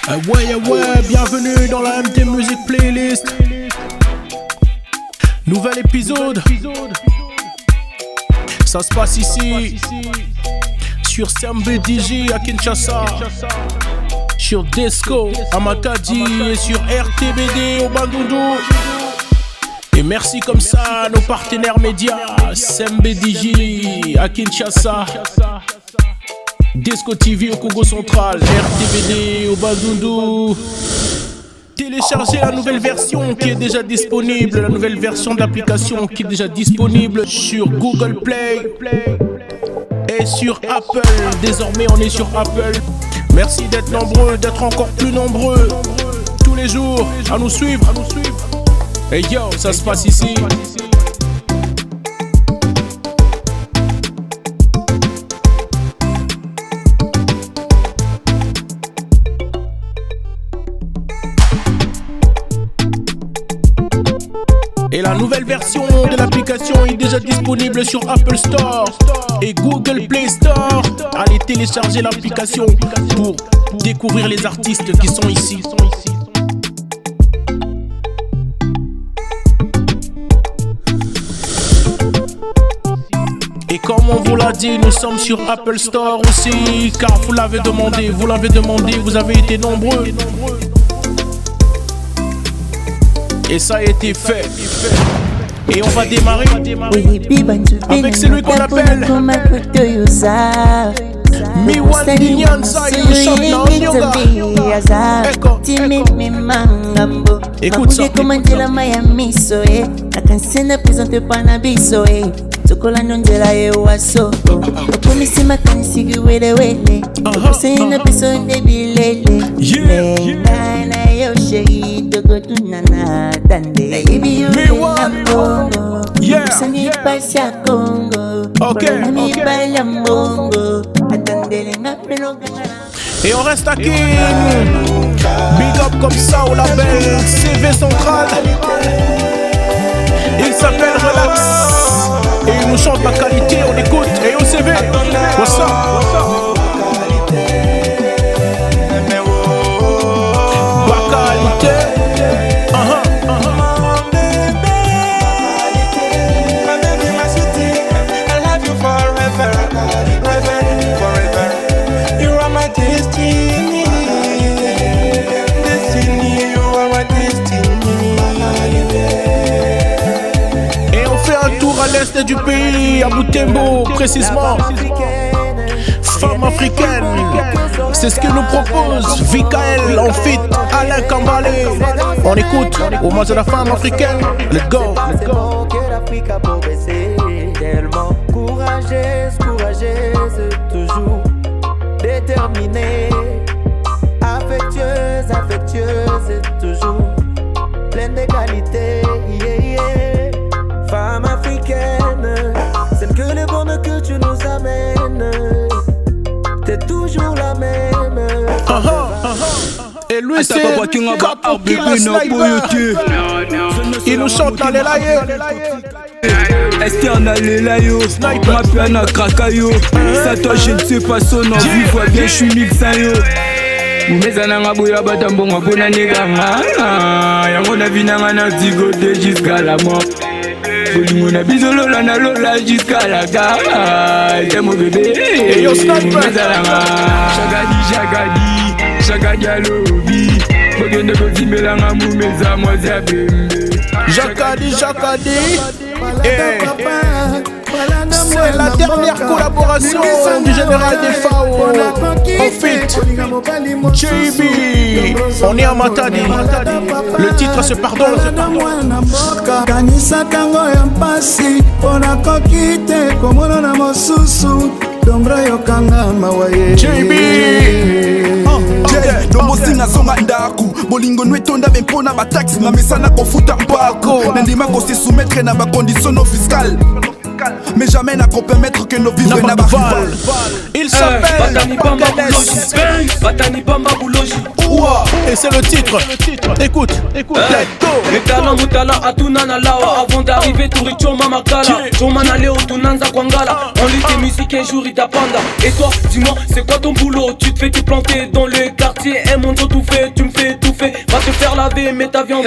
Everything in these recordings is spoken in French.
Ouais, bienvenue dans la MT Music Playlist. Nouvel épisode. Ça se passe ici, sur CMBDJ à Kinshasa, sur Desco à Matadi et sur RTBD au Bandundu. Et merci comme ça à nos partenaires médias, CMBDJ à Kinshasa, Desco TV au Congo Central, RTBD au Bandundu. Téléchargez la nouvelle version qui est déjà disponible, la nouvelle version de l'application qui est déjà disponible sur Google Play et sur Apple. Désormais on est sur Apple. Merci d'être nombreux, d'être encore plus nombreux tous les jours à nous suivre. Et yo, ça se passe ici. Et la nouvelle version de l'application est déjà disponible sur Apple Store et Google Play Store. Allez télécharger l'application pour découvrir les artistes qui sont ici. Et comme on vous l'a dit, nous sommes sur Apple Store aussi, car vous l'avez demandé, vous avez été nombreux. Et ça a été fait. Et on va démarrer avec celui qu'on appelle Miwan Dinyanza. Il chante dans yoga. Écoute ça. Sokola nonjela yewaso okumisima kanisigiwelewele okuseyina bisonde bilele nengana yosheri dogotunana dande ibiyulena mbongo kusani pasya kongo kolonami balya mbongo atandele ngapelogana. Et on reste à King. Big up comme ça au label CV Central. Il s'appelle Relax. Et il nous chante ma qualité, on écoute. Et au CV, what's up? Ma qualité. I love you forever, forever. You are my destiny. Destiny, you are my destiny. Et on fait un tour à l'est du pays, à Butembo précisément. Femme africaine, c'est ce que nous propose Vikael en feat Alain Kambalé. On écoute hommage à la femme africaine. Let's go. Tellement courageuse, toujours déterminée, affectueuse, toujours pleine de qualité. Femme africaine, celle que le bonheur que tu nous amènes, t'es toujours la même. Et lui c'est Capo Killa Sniper. Il nous chante dans les laïeux. Esther na lelayo, Mapiana krakayo. Ça toi je ne sais pas son envie, vois bien je suis mixant yo. Mumezana ngabuya batambonga pona neganga. Yango na vinanga na zigote jusqu'à la mort. Bolingo na bizolo na lola jusqu'à la gare. T'es mon bébé. Et yo Sniper. Shagadi alobi. Bogende kozimela nga mumeza mwaza bembe. Jacadi. C'est la dernière collaboration du général des FAO en feat JB. On est à Matadi. Le titre c'est Pardon. Kanisa tango ya mpasi pona kokite komona na mosusu dombra yokanga mawaye JB. Domosinga zonga ndaku bolingo nwetonda bempona bataxi na mesana kofuta mpako nandima kose soumettre na bacondition non fiscale mais jamais n'a qu'on permettre que nos vivres n'a pas rival. Il s'appelle Batani Bamba Boulogi. Et c'est le titre. Écoute, let's go. Les talents mutala atuna na lawa. Avant d'arriver Touricho Mamakala Chomana Leo Tunanza Kwangala. On lit tes musiques un jour il t'appanda. Et toi dis-moi c'est quoi ton boulot? Tu te fais te planter dans le quartier moitié un monde tout fait, tu me fais tout fait. Va te faire laver mais ta viande.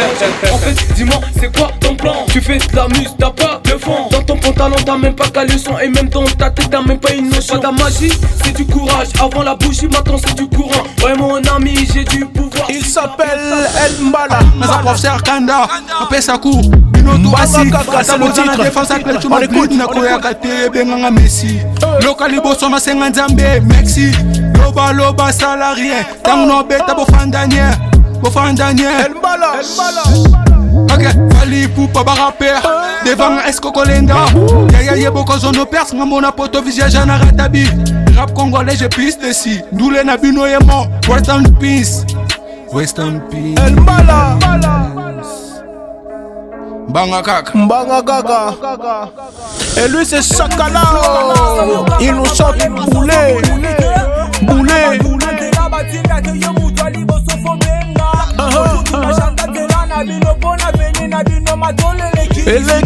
En fait dis-moi c'est quoi ton plan? Tu fais de la muse, t'as pas de fond. Dans ton pantalon t'as même pas qu'à leçon. Et même dans ta tête t'as même pas une notion. Pas ta magie, c'est du courage. Avant la bougie, maintenant c'est du courant. Ouais mon ami, j'ai du pouvoir. Il s'appelle El Mbala. Naza professeur Kanda, apesa ku Basi, c'est le titre. On écoute. Benganga Messi. Lokali boso masenga nzambe Mexi. Loba loba salarien. Tango no beta bofandanier. El Mbala. Ok, fali poupa baraper. Devant Esco Kolenda. Yaya yebo kozono pers. Ngamona poto visage na ratabi. Rap congolais je pisse dessus. Doule na bino yemo. Rest in peace. Rest in peace. El Mbala. Mbanga kaka. Et lui c'est Chakalao. Il nous chante Boulé. Et les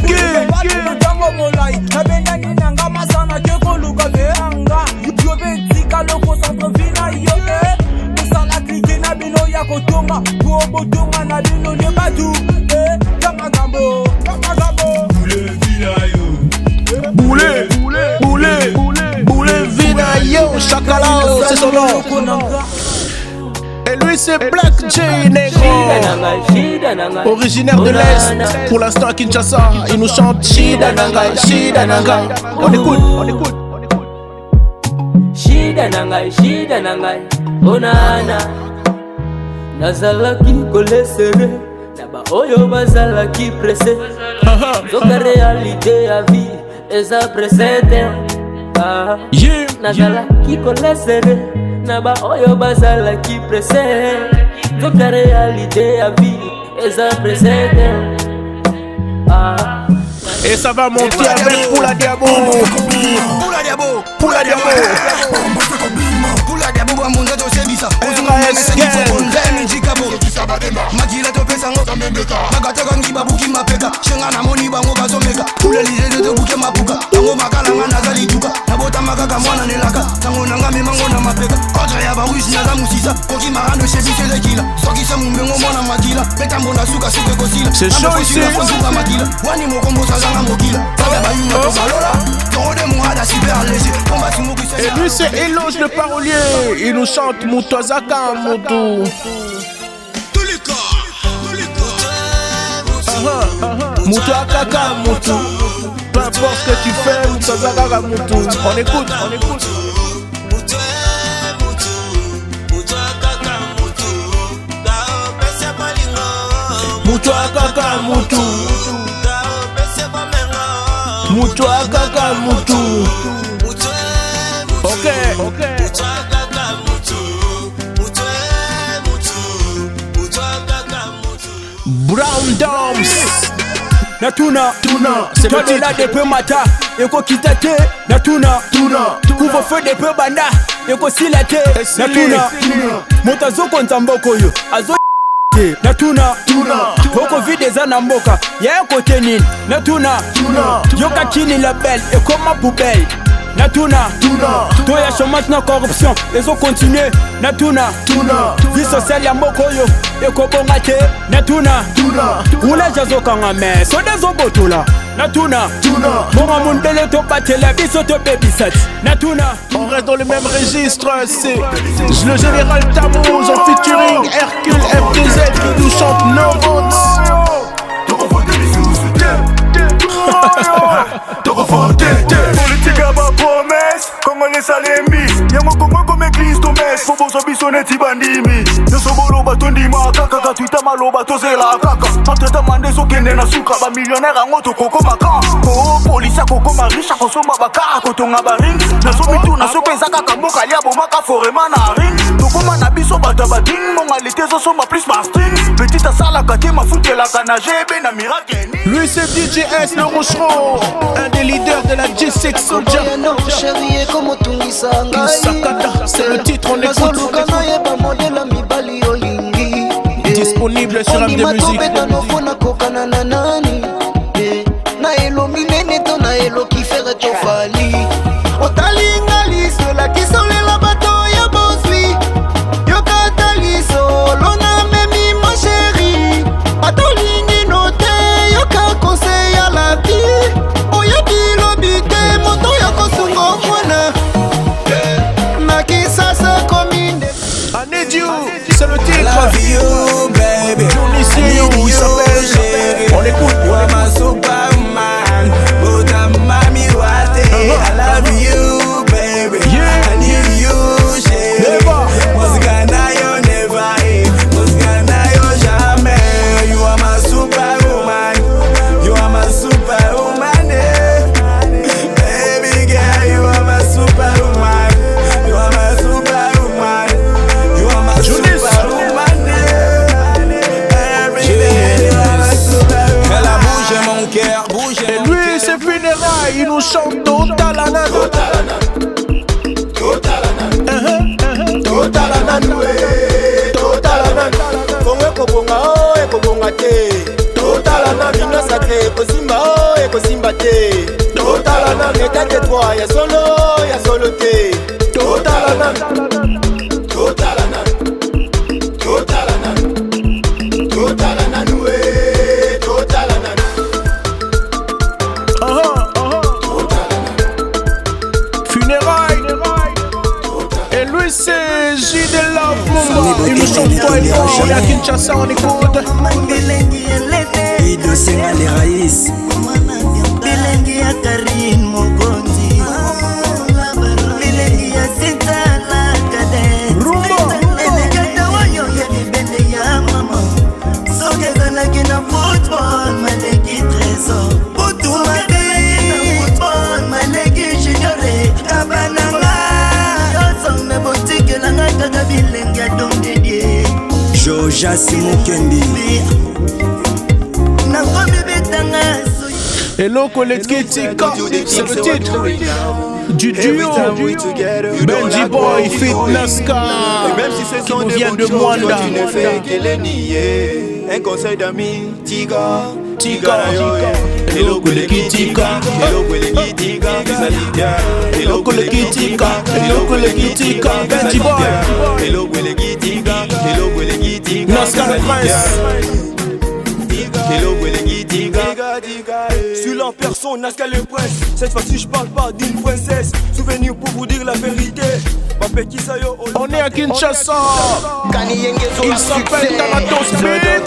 Boulé Vinayo, Chakalao, c'est son nom. Et lui c'est Black J Negro, originaire de l'Est, pour l'instant à Kinshasa. Il nous chante Shida Nangai. On écoute. Shida Nangai, oh nana. Nazalaki kolesere, naba oyo bazalaki pressé. Zoka réalité à vie, eza précédé. Nazalaki kolesere, naba oyo bazalaki pressé. Zoka réalité à vie, eza précédé. Et ça va monter avec Poula Diabo. Magila to pesa ngo magataka ngiba buki mapeka shenga na moni bango bazomeka kule lize de buki mapuka tango makala ngana zalituka nabota makaka mwana nelaka tango nanga mimango na mapeka kodra ya barusi na musisa koki marando chevise le kila soki sa mumbengo mwana magila peta mbona suka suke kosila c'est chaud ici magila wani mokombo sazanga mokila baba bayuma to balola tode muhada super léger combat simoki. Et lui c'est Eloge le parolier. Il nous chante Mutwazaka Mutu. Mutwazaka Mutu. Peu importe ce que tu fais, Mutwazaka Mutu. On écoute. Mutwazaka Mutu. Ok. Brown Doms. Natuna, c'est le titre. Là depuis matin, eko kitate. Natuna, couvre feu depuis banda, eko silate. Natuna, motazo konzamboko yo, azo. Natuna, oko vide za na mboka, ya kote nini. Natuna, yoka kini la belle, eko ma poubelle. Natuna, toya chômage na corruption, les ont continué. Natuna, vie sociale ya mboko yo, eko bongate. Natuna, oula jazo kanga me, so dezo botola. Natuna, bonga mundele to patela, biso to babysat. Natuna, on reste dans le même registre, c'est le général Tamouz en featuring Hercule FDZ qui nous chante No Votes. Politique à ma promesse, Congolais salembi. Yamo Congo comme église domestique. Faut bozo bisonne tibandimi. Yosobolo batondima kaka tuita maloba tozela kaka. Entre tamande so kende na suka ba millionnaire angoto koko maka. Ko polisa koko marisha kosoma bakara kotonga baring. Na so mitu na so pesa kaka mboka lia bomaka forema na ring. Tokoma na biso batabading monga litezo soma plus mastring. Petite sala kate mafuke la kanajebe na miracle. Lui c'est DJ S le Rochereau, un des leaders de la G6 Soldier. Isakata, c'est le titre, on écoute. Disponible sur MD Musique. Otalinga liso la kisolela bato ya boswi. Yokatali 3, y'a solo T. Total Anan. Total Anan. Total Anan. Total Anan, ouais. Total Anan. Funérailles. Et lui c'est J de Love Mumba. Il nous chante toi et moi. On est à Kinshasa, on écoute. Ido Senga les raïs. Bilengi ya Karine Mokonzi. Bilengi ya Sita la Kade. Rumba. Elegata wayo ya libende ya mama. Sogeza na kina football maleki trésor. Butu maleki na football maleki juniore. Kabananga. Yoso me boutique la ngata bilengi ya dondedie. Joja Simokembi. Hello Kolekitiko, c'est le titre du duo Benji Boy Fit Naska qui nous vient de Mwanda. Tu ne fais que les nier. Un conseil d'amis, Tiga. Hello Kolekitiko. Hello Kolekitiko. Hello Kolekitiko. Hello Kolekitiko. Benji Boy. Hello Kolekitiko. Hello Kolekitiko. Naska le prince. Hello Kolekitiko. Sur leur personne, Naska le prince. Cette fois-ci, je parle pas d'une princesse. Souvenir pour vous dire la vérité. On est à Kinshasa. Il s'appelle Thanatos Bene.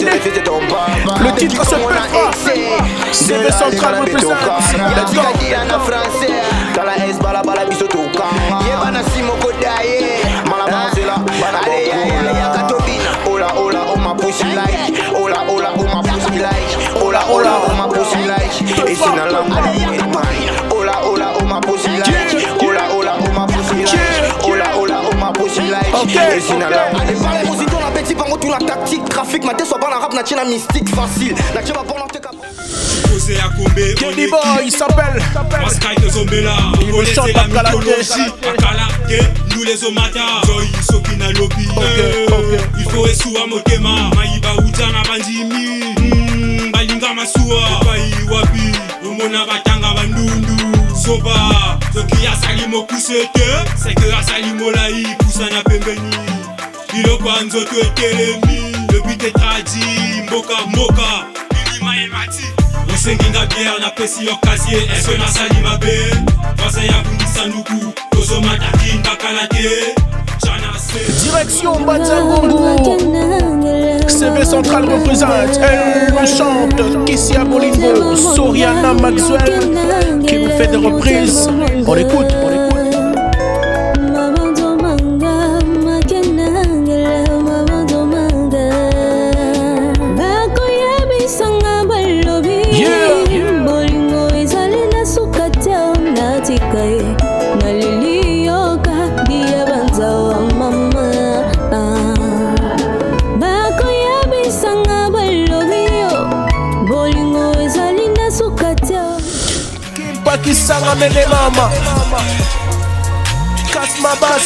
Le titre se pètera. CV Central représente. Let's go. Okay. Parlez musique on appelle si pango tout la tactique trafic ma tête soit pas la rap natina mystique facile la tchaba pour l'enté cap. Kenny Boy il s'appelle. Il me chante à Kalaké. Nous les omata Zoï Sokina Lopi. Il faut essoua motema Maïba Utana Bandimi Balinga Masua Pai Wapi Umona Batanga Bandundu Soba Toki Asalimo Kusete C'est que Asalimo Laï Kusana Pembeni Iloko Anzoto Etelemi Le but est tradi Mboka Moka Ilima Emati Osenginga bière na pesi yo casier Est-ce que na salima be Voisin ya Bundi Sanduku Tozo Matakin Bakalate Direction Batzagongo. CV Central représente. Elle nous chante Kissia Bolingo, Soriana Maxwell qui nous fait des reprises. On écoute, on écoute. Kisanga mene mama Kasma bass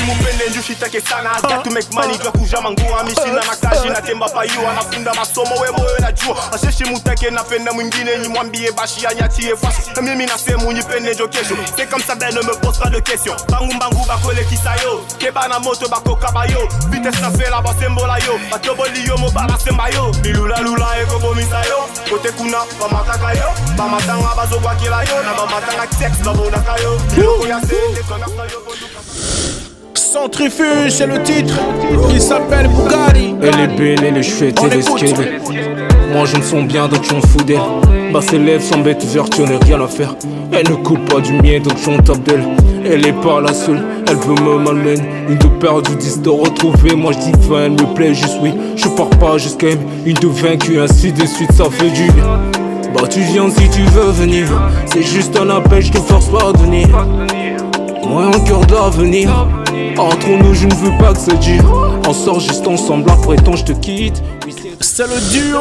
Mupende njushitake sana Gatu make money kwa kujama nguwa Mishina na kashi na temba payu Anafunda masomo we moyo na jua Aseshi mutake napenda mwingine Nyimwambie bashi ya nyatie fasi Mimi na semu nipende njo kesho C'est comme ça ben ne me pose pas de questions Bangu bangu bakole kisayo Keba na moto bako kabayo Vitesse na fe la basembo la yo Batoboli yo mobala semba yo Bilula lula eko bomisayo Kote kuna bamataka yo Bamatanga bazo wakila yo Na bamatanga text babonaka yo Biloko ya se Nekonaka yo Centrifuge, c'est le titre. Il s'appelle Bugatti. Elle est belle, elle est chouette, elle est scalée. Moi je me sens bien, donc j'en fous d'elle. Bah ses lèvres sont bêtes ouvertes, y'en a rien à faire. Elle ne coupe pas du mien, donc j'en tape d'elle. Elle est pas la seule, elle veut me malmène. Une de perdue, 10 de retrouver. Moi je dis 20, elle me plaît juste oui. Je pars pas jusqu'à elle, une de vaincue, ainsi de suite, ça fait du bien. Bah tu viens si tu veux venir. C'est juste un appel, je te force pas à venir. Moi un cœur d'avenir. Entre nous je ne veux pas que ça dure. On sort juste ensemble, après temps je te quitte. C'est le duo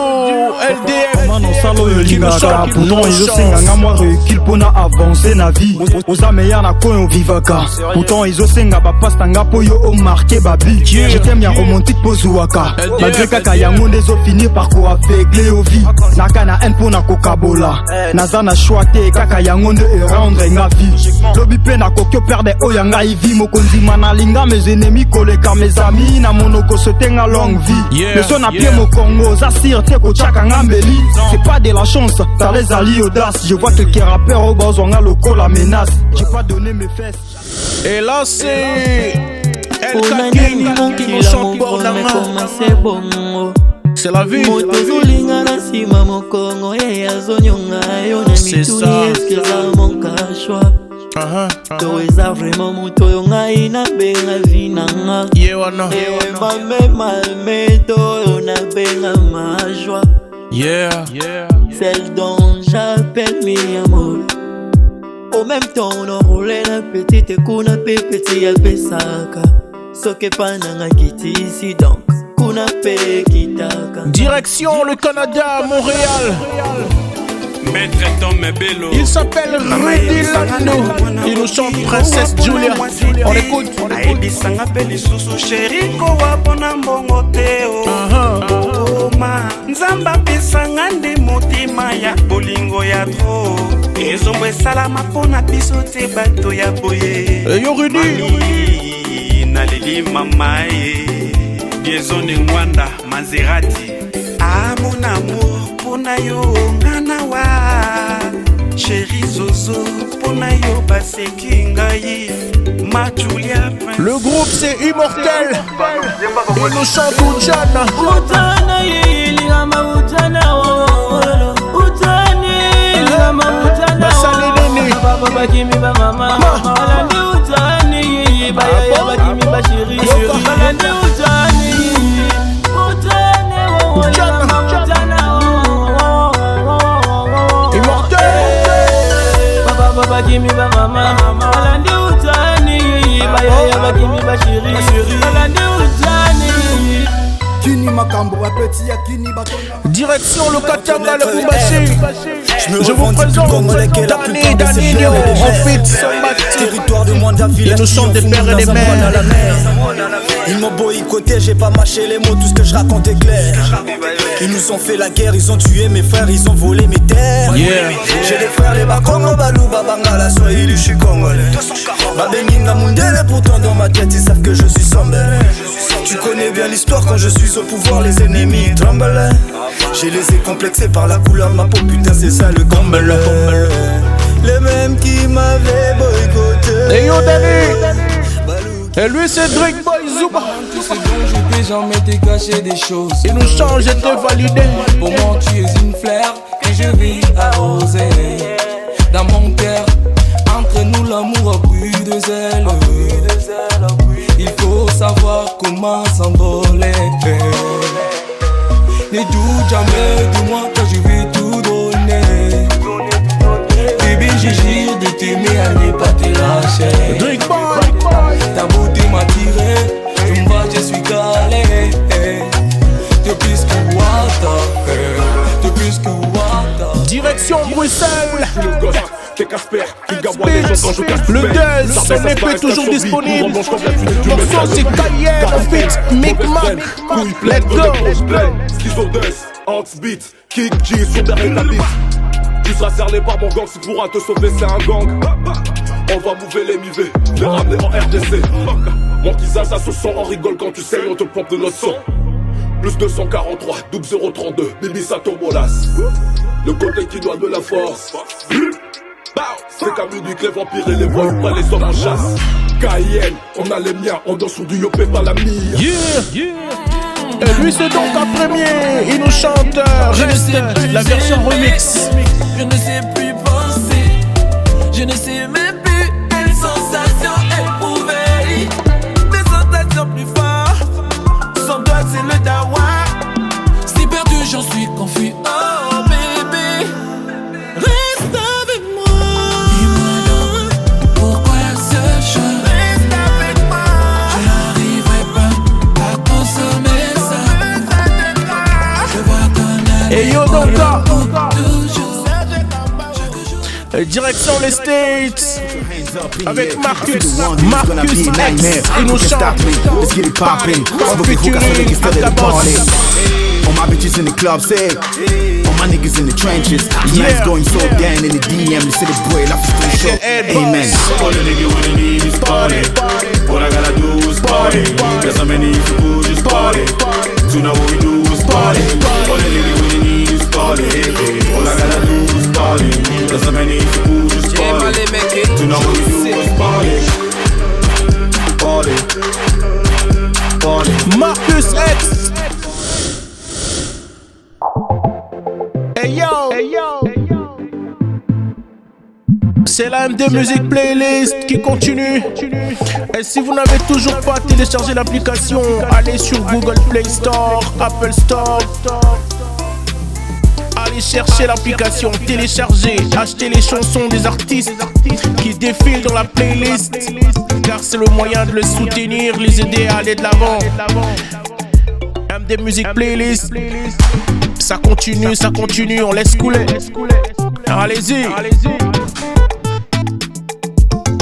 LDF Mano salo yo lingaka pourtant ezosenga mwa recul mpona avancer na vie oza meya na koyo vivaka pourtant ezosenga bapasta nga po yo omarke babi je t'aime ya romantique pozwaka malgré kaka yango nde ezofinir par koavegle yo vie naka na haine mpona kokabola naza na choix te kaka yango nde erendre nga vie lobi mpe nakoki operde oyo ngai vie mokondima nalinga mes ennemis koleka mes amis na monoko sotenga longue vie meso na pie mokongo oza sire te kotiaka nga mbeli c'est pas de la chance t'as les alliés audace je vois quelques rappeurs au bazwanga loko la menace j'ai pas donné mes fesses et là c'est El King qui nous chante Bordanga c'est la vie c'est ça toeza vraiment moto oyo ngai nabenga vinanga mameme toyo nabenga ma joie celle dont j'appelle mi amour au même temps on enroule na petite kuna pe petit alpesaka soke pananga kiti ici donc kuna pe kitaka direction le Canada Montréal. Maître Tom Bello. Il s'appelle Rudy Lando. Il nous chante Princesse Julia. On écoute. Aibisanga peli susu chéri kowa pona mbongo teo. Nzamba pesanga nde motima ya bolingo ya tro. Ezombo esalama pona biso te bato ya boye. Yo Rudy. Naleli mama ye. Bienzo ne Mwanda Maserati. Ah mon amour pona yo ngana wa chéri Zozo pona yo baseki ngai ma Julia. Le groupe c'est Immortel. Il nous chante Ujana. Ujana ilingama Ujana Ujani ilingama Ujana Basalini Baba bakimi ba mama Malandi Ujani Baya bakimi ba chéri Malandi Ujani Give me ba mama, alandi utani, baya give me ba chérie, alandi utani. Kini makambo a petit ya kini batona. Direction le Katanga le Kumbashi. Je vous présente Danny Danilo en fait territoire de Mwandaville. Ils nous chantent des pères et des mères. Ils m'ont boycotté, j'ai pas mâché les mots, tout ce que je raconte est clair. Ils nous ont fait la guerre, ils ont tué mes frères, ils ont volé mes terres. J'ai des frères, les Bakongo, Balou, Babangala, Swahili, je suis congolais. Babenginga Mundele, pourtant dans ma tête, ils savent que je suis sombre. Tu connais bien l'histoire, quand je suis au pouvoir, les ennemis tremblent. J'ai les ai complexés par la couleur de ma peau, putain, c'est ça le gamble. Les mêmes qui m'avaient boycotté. Et yo, Danny! Et lui c'est Drake Boy Zuba. Tu sais donc je t'ai jamais t'ai caché des choses. Il nous change et t'es validé. Pour moi tu es une fleur que je vis arroser. Dans mon cœur, entre nous l'amour a pris de zèle. Il faut savoir comment s'envoler. Ne doute jamais de moi que je vais tout donner. Bébé j'ai jure de t'aimer à ne pas te lâcher. Drake Boy. Ta beauté m'a tiré, je me vois, je suis calé. Depuis que Wata, depuis que Wata. Direction Bruxelles. Le Dez, son épée toujours disponible. Le morceau c'est Cayenne, en fait, Micmac. Let's go. Schizodes, Antsbeat, Kick G sur derrière ta bite. Tu seras cerné par mon gang, si pourra te sauver c'est un gang. On va mouver les mivés, les ramener en RDC. Mon visage ça se sent, on rigole quand tu sais, on te pompe de notre sang. Plus 243, double 032, Bibi Sato Bolas. Le côté qui doit de la force. C'est Camus du clé vampire et les voyous pas les hommes en chasse. Cayenne, on a les miens, on danse sur du yopé par la mire. Et lui c'est donc un premier, il nous chante Reste, la version remix. Je ne sais plus penser, je ne sais même plus quelle sensation éprouver. Des sensations plus fortes, sans toi c'est le dawa. Si perdu j'en suis confus, oh bébé, reste avec moi. Dis-moi donc, pourquoi ce choix? Reste avec moi. Je n'arriverai pas à consommer ça. Je Direction les States avec Marcus X. Il nous chante en featuring Akabos. All my bitches in the club say, all my niggas in the trenches. Nights going so down in the DM, they say the boy life is too short. Amen. All the nigga wanna need is party. All I gotta do is party. There's so many people just party. You know what we do is party. All the nigga wanna need is party. All I gotta do is party. There's so many people just party. You know what we do is party. Party. Party. Marcus X. Hey yo, hey yo. C'est la MD Music Playlist qui continue. Et si vous n'avez toujours pas téléchargé l'application, allez sur Google Play Store, Apple Store. Allez chercher l'application, télécharger, acheter les chansons des artistes qui défilent dans la playlist, car c'est le moyen de les soutenir, les aider à aller de l'avant. MD Music Playlist. Ça continue, on laisse couler. Allez-y.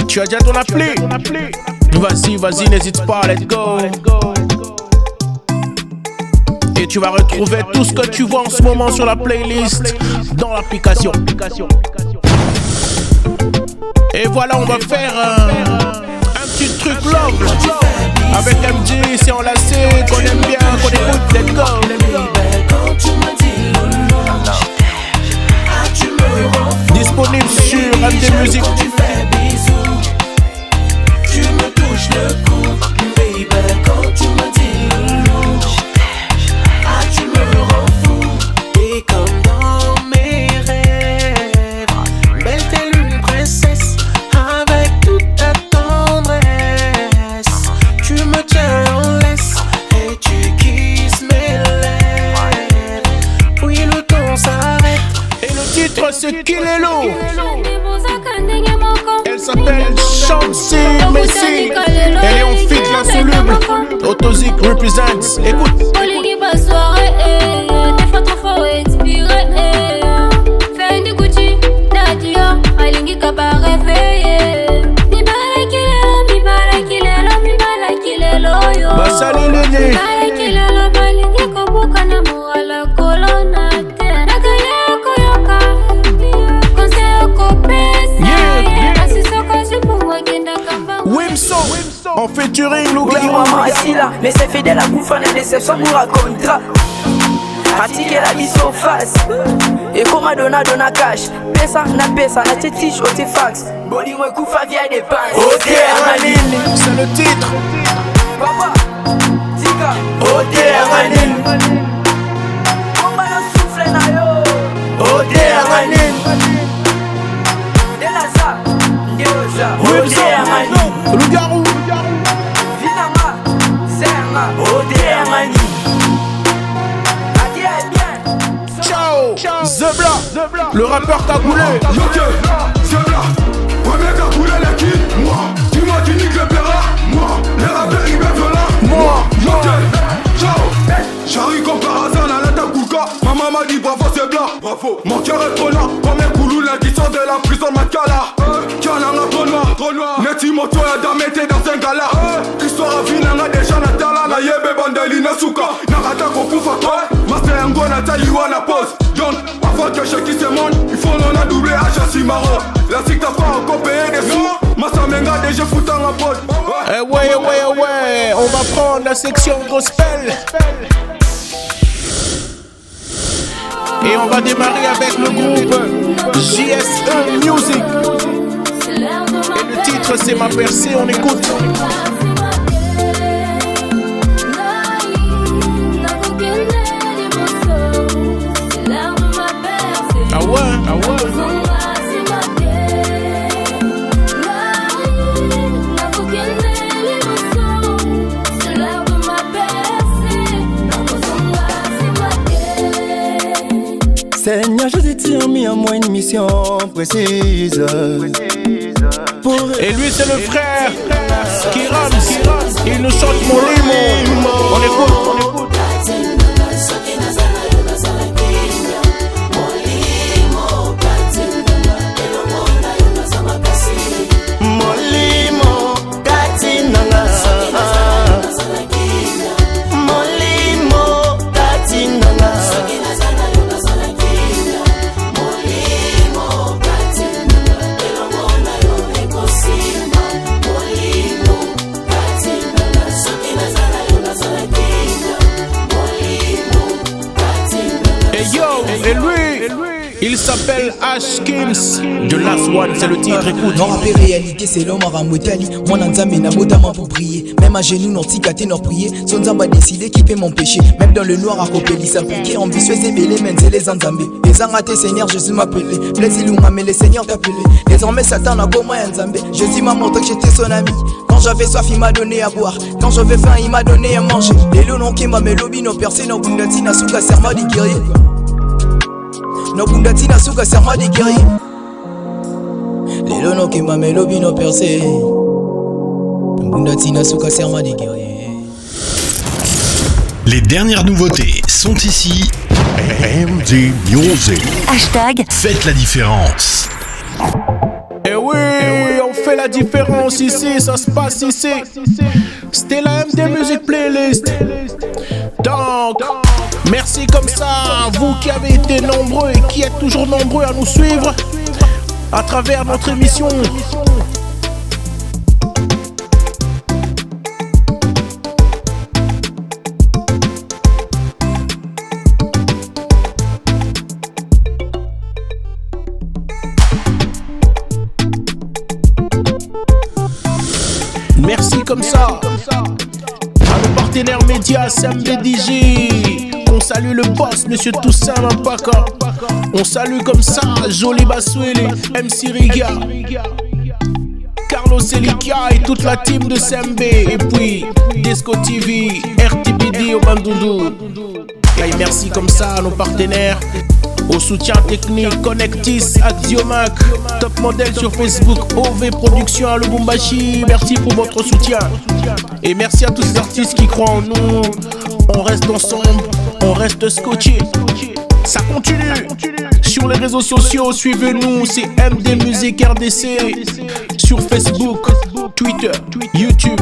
Tu as déjà ton appli. Vas-y, n'hésite pas, let's go. Et tu vas retrouver tout ce que tu vois en ce moment sur la playlist dans l'application. Et voilà, on va faire un petit truc love avec MJ, c'est enlacé, qu'on aime bien, qu'on écoute, let's go. Disponible sur MD Music. Tu fais bisous, tu me touches le cou, baby. Quand tu me dis loulou, tu me rends fou. Et comme dans mes rêves, belle telle une princesse, avec toute ta tendresse. Tu me tiens en laisse et tu kisses mes lèvres. Puis le temps s'arrête. Et le titre c'est Kilelo. Elle s'appelle Chauncey Messi. Elle est en fit l'insoluble. Autozik represents. Écoute. En featuring Lougarou. Maman est là, mais c'est fidèle à Koufan et déception pour un contrat. Pratiquer la vie sur face. Et comme Madonna donna cash. Pesa, na tetiche, au fax. Boli moi Koufa via des pannes. Ok, Amanine, c'est le titre. Papa, Tika. Ok, Amanine. Comment on souffle na yo. Ok, Amanine. Delaza, Ndioja. Ok, Amanine. Lougarou. Vinama, Serna. Ok, Amanine. Zebla, le rappeur cagoulé. Ok, Zebla, premier cagoulé l'équipe. Moi, dis-moi qui nique le pera. Moi, les rappeurs ils me là. Moi, ok, ciao. J'arrive comme par hasard dans la Takuka. Maman m'a dit bravo Zebla. Bravo, mon cœur est trop là. Comme un coulou là qui sort de la prison de Makala. Kananga trop noir. Neti moto ya damete dans un gala. Histoire à vinanga déjà na tala. Na yebe bandeli na suka. Narata kokufa toi. Master Yango na taïwa na pose. John, avant que je quitte ce monde, il faut l'on a doublé à Chassis Maro. La SIC t'as pas encore payé des sous. Massa Menga déjà foutant en pote. Ouais, on va prendre la section gospel. Et on va démarrer avec le groupe JSE Music. Et le titre c'est Ma Percée, on écoute. Ah ouais. Seigneur, je t'ai mis en moi une mission précise. Et lui c'est le frère Kiram, il nous chante mon limo. On écoute. s'appelle Ashkins. The Last One, c'est le titre, écoute. Non, rap et réalité, c'est l'homme à Ramotali. Moi, Nanzamé, Namotama pour prier. Même à genoux, non, ticate, non, prier. Son Zamba décidé qui fait mon péché. Même dans le noir, à Copéli, s'appliquer. Ambitieux, c'est belé, men, c'est les Anzambé. Les Angaté, Seigneur, Jésus m'appelait. Plaisir, mais les Seigneurs t'appelaient. Désormais, Satan a comme moi, Nzambé. Jésus m'a montré que j'étais son ami. Quand j'avais soif, il m'a donné à boire. Quand j'avais faim, il m'a donné à manger. Les loups n'ont qu'à ma mélobie, nos percés, nos bundati, n'a souka, serment des guerriers. Nos bundati, n'a souka, serment des guerriers. Les loups n'ont qu'à ma mélobie, nos percés. Nos bundati, n'a souka, serment des guerriers. Les dernières nouveautés sont ici. MD Music. Hashtag Faites la différence. Eh oui, on fait la différence ici, ça se passe ici. C'était la MD Music Playlist. Donc, merci comme ça, vous qui avez été nombreux et qui êtes toujours nombreux à nous suivre à travers notre émission. Merci comme ça à nos partenaires médias, SMBDJ. On salue le boss, monsieur Toussaint Mampaka. On salue comme ça Jolie Baswele, MC Riga, Carlos Elikia et toute la team de SMB. Et puis Disco TV, RTBD au Bandundu. Et merci comme ça à nos partenaires. Au soutien technique, Connectis, Axiomac, Top Model sur Facebook, OV Production à Lubumbashi. Merci pour votre soutien. Et merci à tous ces artistes qui croient en nous. On reste ensemble, on reste scotché. Ça continue. Sur les réseaux sociaux, suivez-nous, c'est MD Music RDC. Sur Facebook, Twitter, YouTube,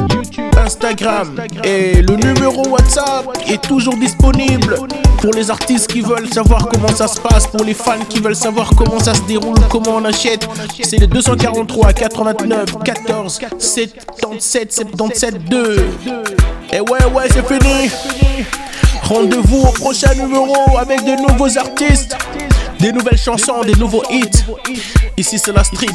Instagram. Et le numéro WhatsApp est toujours disponible pour les artistes qui veulent savoir comment ça se passe, pour les fans qui veulent savoir comment ça se déroule, comment on achète. C'est le 243 89 14 77 77 2. Et ouais, c'est fini. Rendez-vous au prochain numéro avec de nouveaux artistes, des nouvelles chansons, des nouveaux hits. Ici c'est la street,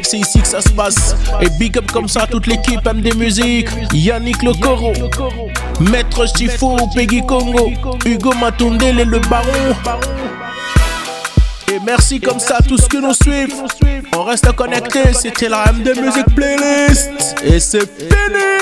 c'est ici que ça se passe. Et big up comme ça toute l'équipe MD Music, Yannick Le Coro, Maître Chifo, Peggy Congo, Hugo Matundele et le Baron. Et merci comme ça à tous ceux qui nous suivent. On reste connectés, c'était la MD Music Playlist. Et c'est fini.